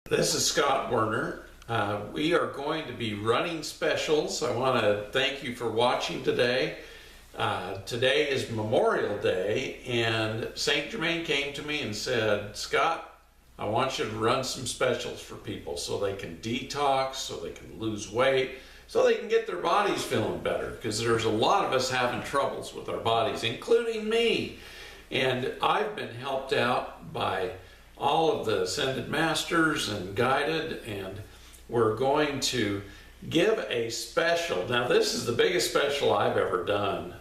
This is Scott Werner. We are going to be running specials. I want to thank you for watching today. Today is Memorial Day, and St. Germain came to me and said, Scott, I want you to run some specials for people so they can detox, so they can lose weight, so they can get their bodies feeling better, because there's a lot of us having troubles with our bodies, including me. And I've been helped out by all of the Ascended Masters and Guided, and we're going to give a special. Now, this is the biggest special I've ever done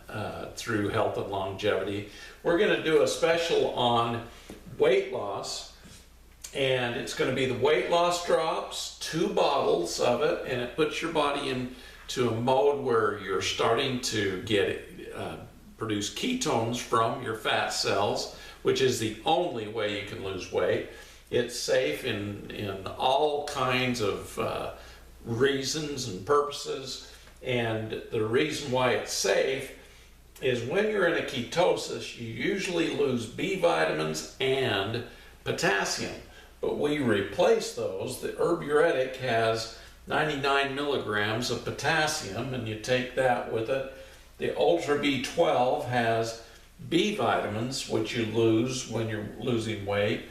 through Health and Longevity. We're going to do a special on weight loss, and it's going to be the weight loss drops, 2 bottles of it, and it puts your body into a mode where you're starting to get produce ketones from your fat cells, which is the only way you can lose weight. It's safe in all kinds of reasons and purposes, and the reason why it's safe is when you're in a ketosis, you usually lose B vitamins and potassium, but we replace those. The Herburetic has 99 milligrams of potassium, and you take that with it. The Ultra B12 has B vitamins, which you lose when you're losing weight,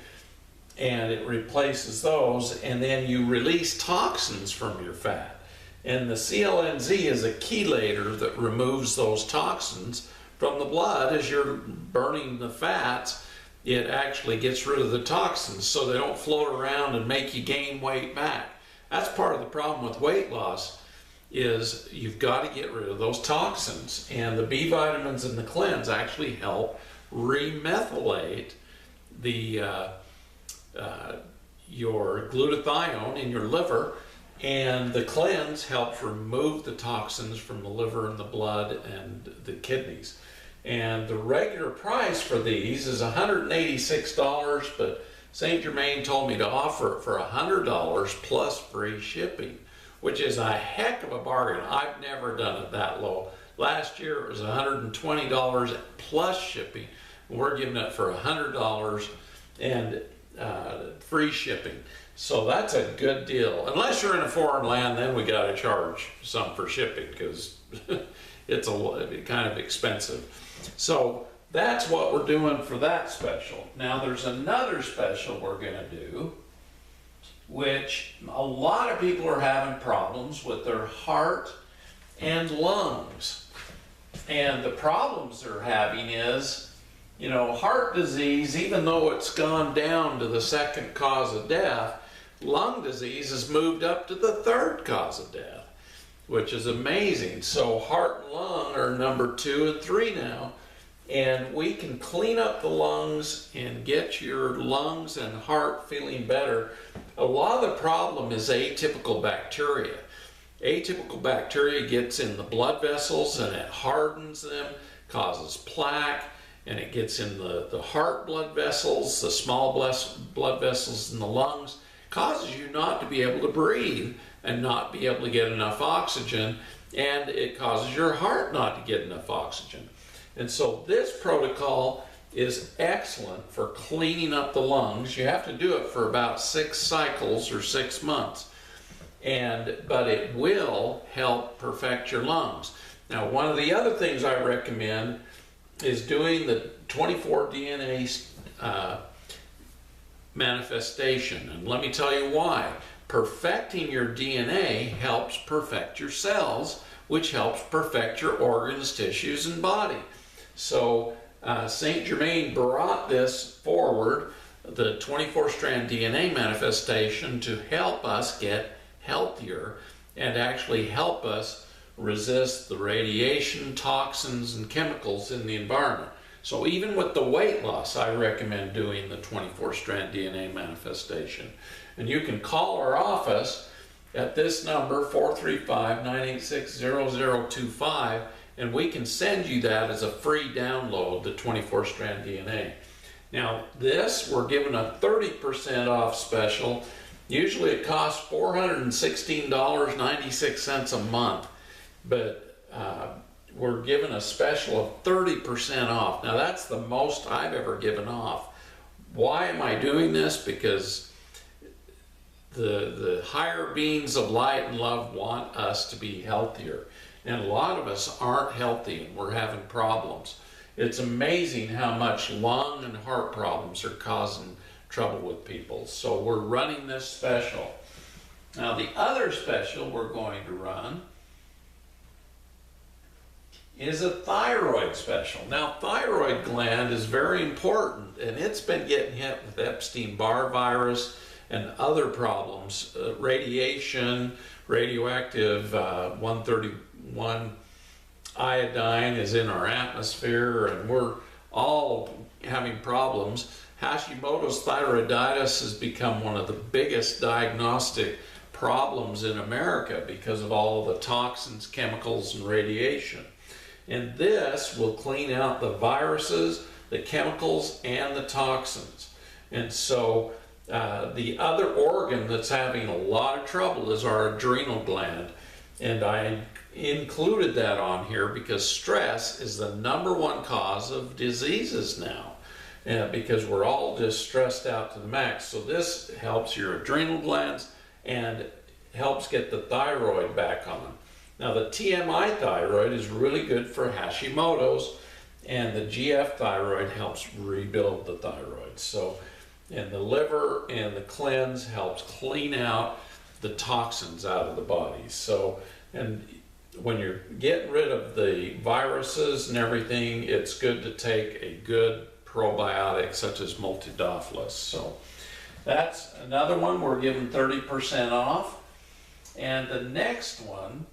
and it replaces those, and then you release toxins from your fat. And the CLNZ is a chelator that removes those toxins from the blood. As you're burning the fats, it actually gets rid of the toxins so they don't float around and make you gain weight back. That's part of the problem with weight loss, is you've got to get rid of those toxins, and the B vitamins and the cleanse actually help remethylate your glutathione in your liver, and the cleanse helps remove the toxins from the liver and the blood and the kidneys. And the regular price for these is $186, but St. Germain told me to offer it for $100 plus free shipping, which is a heck of a bargain. I've never done it that low. Last year it was $120 plus shipping. We're giving it for $100 and free shipping. So that's a good deal. Unless you're in a foreign land, then we got to charge some for shipping, because it's kind of expensive. So that's what we're doing for that special. Now there's another special we're going to do, which a lot of people are having problems with their heart and lungs. And the problems they're having is, you know, heart disease, even though it's gone down to the 2nd cause of death, lung disease has moved up to the 3rd cause of death, which is amazing. So heart and lung are number 2 and 3 now. And we can clean up the lungs and get your lungs and heart feeling better. A lot of the problem is atypical bacteria. Atypical bacteria gets in the blood vessels and it hardens them, causes plaque, and it gets in the heart blood vessels, the small blood vessels in the lungs, causes you not to be able to breathe and not be able to get enough oxygen, and it causes your heart not to get enough oxygen. And so this protocol is excellent for cleaning up the lungs. You have to do it for about 6 cycles or 6 months, but it will help perfect your lungs. Now, one of the other things I recommend is doing the 24 DNA manifestation, and let me tell you why. Perfecting your DNA helps perfect your cells, which helps perfect your organs, tissues, and body. So St. Germain brought this forward, the 24-strand DNA manifestation, to help us get healthier and actually help us resist the radiation, toxins, and chemicals in the environment. So even with the weight loss, I recommend doing the 24-strand DNA manifestation. And you can call our office at this number, 435-986-0025, and we can send you that as a free download, the 24-strand DNA. Now this, we're giving a 30% off special. Usually it costs $416.96 a month, but we're giving a special of 30% off. Now that's the most I've ever given off. Why am I doing this? Because the higher beings of light and love want us to be healthier. And a lot of us aren't healthy and we're having problems. It's amazing how much lung and heart problems are causing trouble with people. So we're running this special. Now the other special we're going to run is a thyroid special. Now thyroid gland is very important, and it's been getting hit with Epstein-Barr virus and other problems. Radiation, radioactive 131 iodine is in our atmosphere, and we're all having problems. Hashimoto's thyroiditis has become one of the biggest diagnostic problems in America because of all the toxins, chemicals, and radiation. And this will clean out the viruses, the chemicals, and the toxins. And so the other organ that's having a lot of trouble is our adrenal gland. And I included that on here because stress is the #1 cause of diseases now. Because we're all just stressed out to the max. So this helps your adrenal glands and helps get the thyroid back on. Now the TMI thyroid is really good for Hashimoto's, and the GF thyroid helps rebuild the thyroid. So, and the liver and the cleanse helps clean out the toxins out of the body. So, and when you're getting rid of the viruses and everything, it's good to take a good probiotic such as Multidofilus. So that's another one we're giving 30% off. And the next one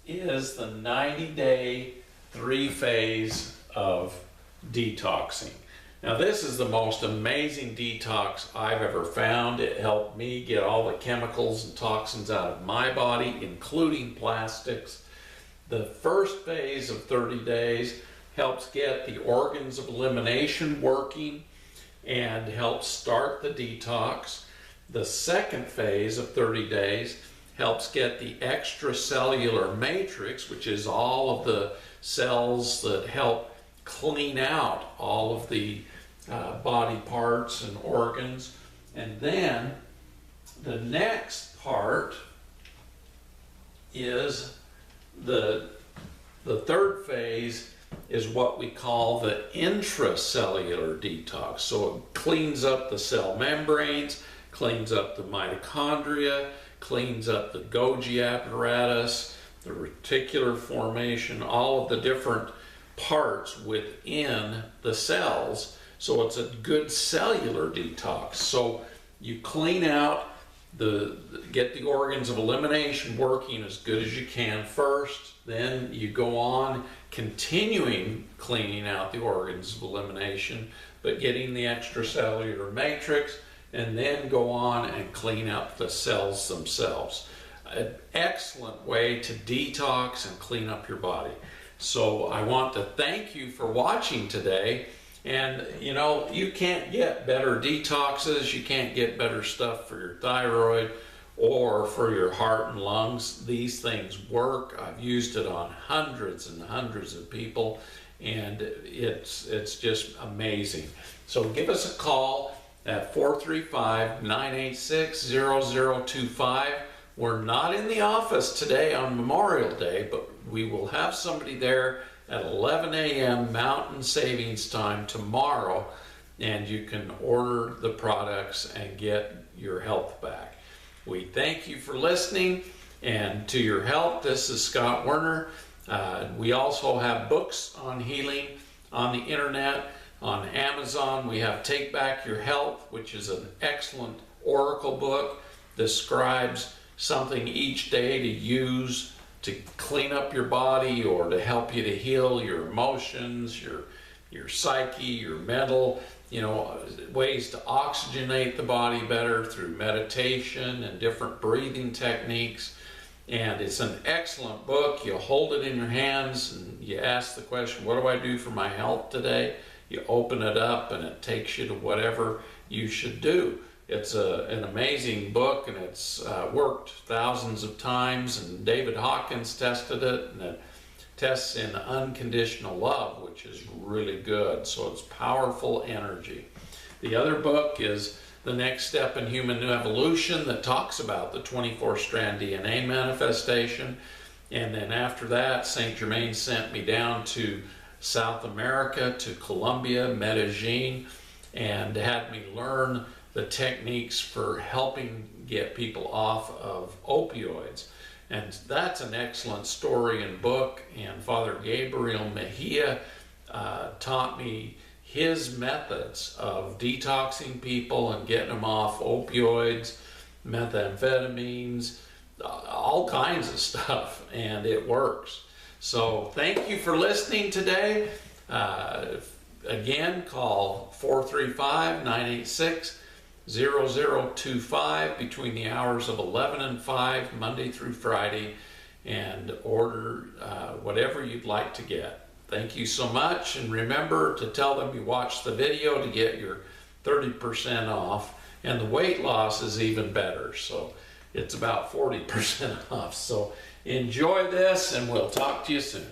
is the 90-day 3-phase of detoxing. Now this is the most amazing detox I've ever found. It helped me get all the chemicals and toxins out of my body, including plastics. The first phase of 30 days helps get the organs of elimination working and helps start the detox. The second phase of 30 days helps get the extracellular matrix, which is all of the cells that help clean out all of the body parts and organs. And then the next part is the third phase is what we call the intracellular detox. So it cleans up the cell membranes, cleans up the mitochondria, cleans up the Golgi apparatus, the reticular formation, all of the different parts within the cells. So it's a good cellular detox. So you clean out get the organs of elimination working as good as you can first, then you go on continuing cleaning out the organs of elimination, but getting the extracellular matrix, and then go on and clean up the cells themselves. An excellent way to detox and clean up your body. So I want to thank you for watching today. And you know, you can't get better detoxes, you can't get better stuff for your thyroid or for your heart and lungs. These things work. I've used it on hundreds and hundreds of people, and it's just amazing. So give us a call at 435-986-0025. We're not in the office today on Memorial Day, but we will have somebody there at 11 a.m. Mountain Savings Time tomorrow, and you can order the products and get your health back. We thank you for listening, and to your health. This is Scott Werner. We also have books on healing on the internet. On Amazon, we have Take Back Your Health, which is an excellent oracle book, describes something each day to use to clean up your body or to help you to heal your emotions, your psyche, your mental, ways to oxygenate the body better through meditation and different breathing techniques. And it's an excellent book. You hold it in your hands and you ask the question, what do I do for my health today? You open it up and it takes you to whatever you should do. It's an amazing book, and it's worked thousands of times, and David Hawkins tested it, and it tests in unconditional love, which is really good. So it's powerful energy. The other book is The The Next Step in Human Evolution that talks about the 24-strand DNA manifestation. And then after that, St. Germain sent me down to South America, to Colombia, Medellin, and had me learn the techniques for helping get people off of opioids. And that's an excellent story and book. And Father Gabriel Mejia taught me his methods of detoxing people and getting them off opioids, methamphetamines, all kinds of stuff, and it works. So thank you for listening today. Again, call 435-986-0025 between the hours of 11 and 5, Monday through Friday, and order whatever you'd like to get. Thank you so much, and remember to tell them you watched the video to get your 30% off, and the weight loss is even better, so it's about 40% off. So enjoy this, and we'll talk to you soon.